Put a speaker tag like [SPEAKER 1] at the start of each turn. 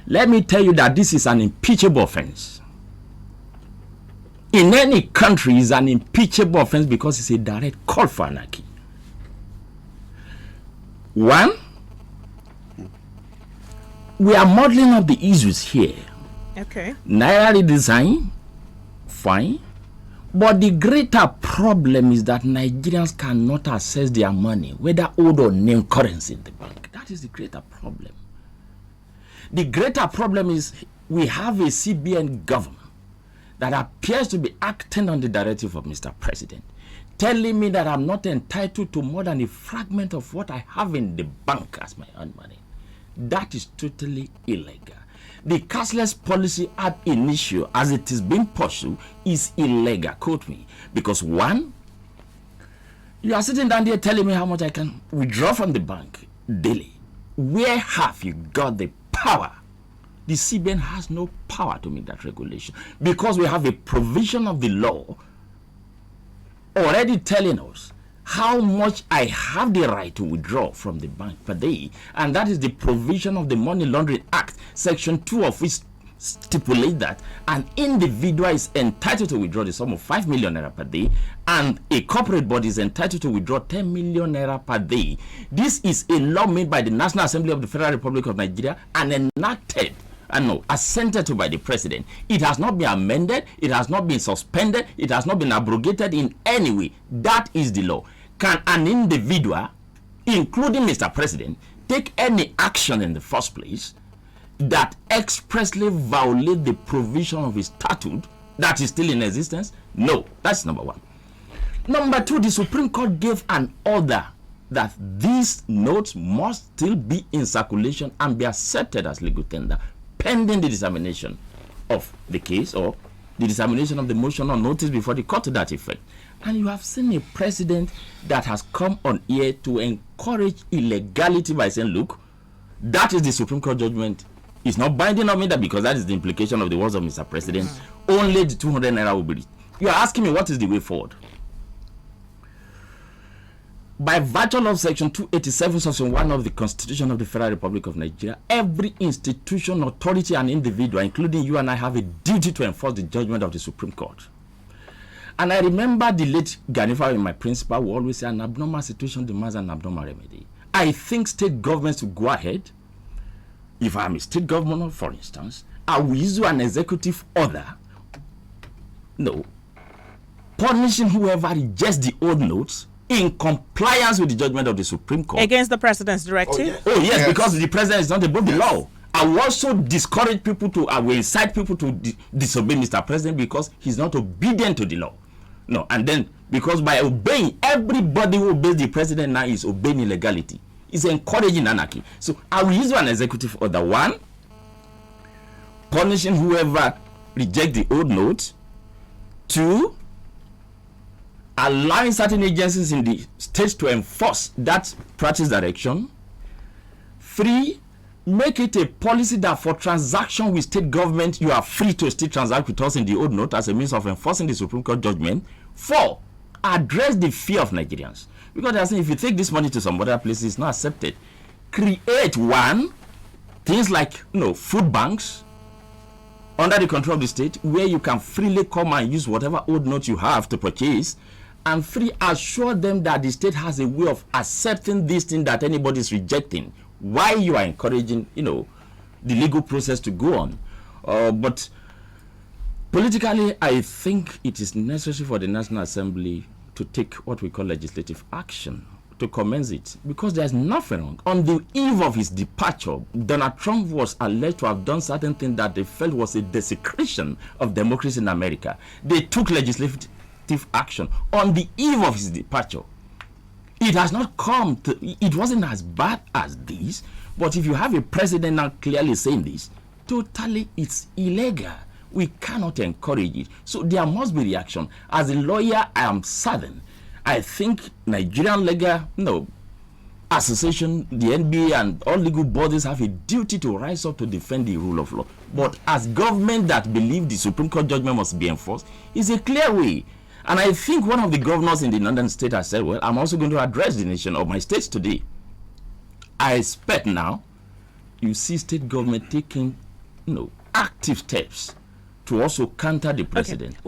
[SPEAKER 1] Let me tell you that this is an impeachable offence. In any country, it's an impeachable offence because it's a direct call for anarchy. One, we are modeling up the issues here.
[SPEAKER 2] Okay.
[SPEAKER 1] Naira redesign, fine. But the greater problem is that Nigerians cannot access their money, whether old or new currency in the bank. That is the greater problem. The greater problem is we have a CBN government that appears to be acting on the directive of Mr. President, telling me that I'm not entitled to more than a fragment of what I have in the bank as my own money. That is totally illegal. The cashless policy ab initio, as it is being pursued, is illegal, quote me. Because one, you are sitting down there telling me how much I can withdraw from the bank daily. Where have you got the power? The CBN has no power to make that regulation because we have a provision of the law already telling us how much I have the right to withdraw from the bank per day, and that is the provision of the Money Laundering Act, section 2 of which stipulate that an individual is entitled to withdraw the sum of 5 million naira per day, and a corporate body is entitled to withdraw 10 million naira per day. This is a law made by the National Assembly of the Federal Republic of Nigeria and enacted assented to by the president. It has not been amended, it has not been suspended, it has not been abrogated in any way. That is the law. Can an individual, including Mr. President, take any action in the first place that expressly violate the provision of his statute that is still in existence? No, that's number one. Number two, the Supreme Court gave an order that these notes must still be in circulation and be accepted as legal tender pending the determination of the case or the determination of the motion or notice before the court to that effect. And you have seen a president that has come on here to encourage illegality by saying, look, that is the Supreme Court judgment. It's not binding on me, that because that is the implication of the words of Mr. President. Only the 200 naira will be reached. You are asking me what is the way forward? By virtue of section 287, section 1 of the Constitution of the Federal Republic of Nigeria, every institution, authority, and individual, including you and I, have a duty to enforce the judgment of the Supreme Court. And I remember the late Ganifa, my principal, who always say an abnormal situation demands an abnormal remedy. I think state governments will go ahead. If I'm a state governor, for instance, I will issue an executive order, punishing whoever rejects the old notes in compliance with the judgment of the Supreme Court.
[SPEAKER 2] Against the president's directive?
[SPEAKER 1] Oh, yes, because the president is not above the law. I will also discourage people to, I will incite people to disobey Mr. President because he's not obedient to the law. No, and then, because by obeying, everybody who obeys the president now is obeying illegality. It's encouraging anarchy. So I will use an executive order. One, punishing whoever rejects the old notes. Two, allowing certain agencies in the states to enforce that practice direction. Three, make it a policy that for transaction with state government, you are free to still transact with us in the old note as a means of enforcing the Supreme Court judgment. Four, address the fear of Nigerians. Because they are saying if you take this money to some other places, it's not accepted. Create one, things like food banks under the control of the state, where you can freely come and use whatever old note you have to purchase. And three, assure them that the state has a way of accepting this thing that anybody is rejecting. Why you are encouraging, the legal process to go on. But politically, I think it is necessary for the National Assembly to take what we call legislative action to commence it, because there's nothing wrong. On the eve of his departure, Donald Trump was alleged to have done certain things that they felt was a desecration of democracy in America. They took legislative action on the eve of his departure. It has not come to, it wasn't as bad as this, but if you have a president now clearly saying this, totally it's illegal. We cannot encourage it. So there must be reaction. As a lawyer, I am saddened. I think Nigerian Legal Association, the NBA, and all legal bodies have a duty to rise up to defend the rule of law. But as government that believe the Supreme Court judgment must be enforced, is a clear way. And I think one of the governors in the London state has said, well, I'm also going to address the nation of my states today. I expect now you see state government taking active steps to also counter the president.
[SPEAKER 2] Okay.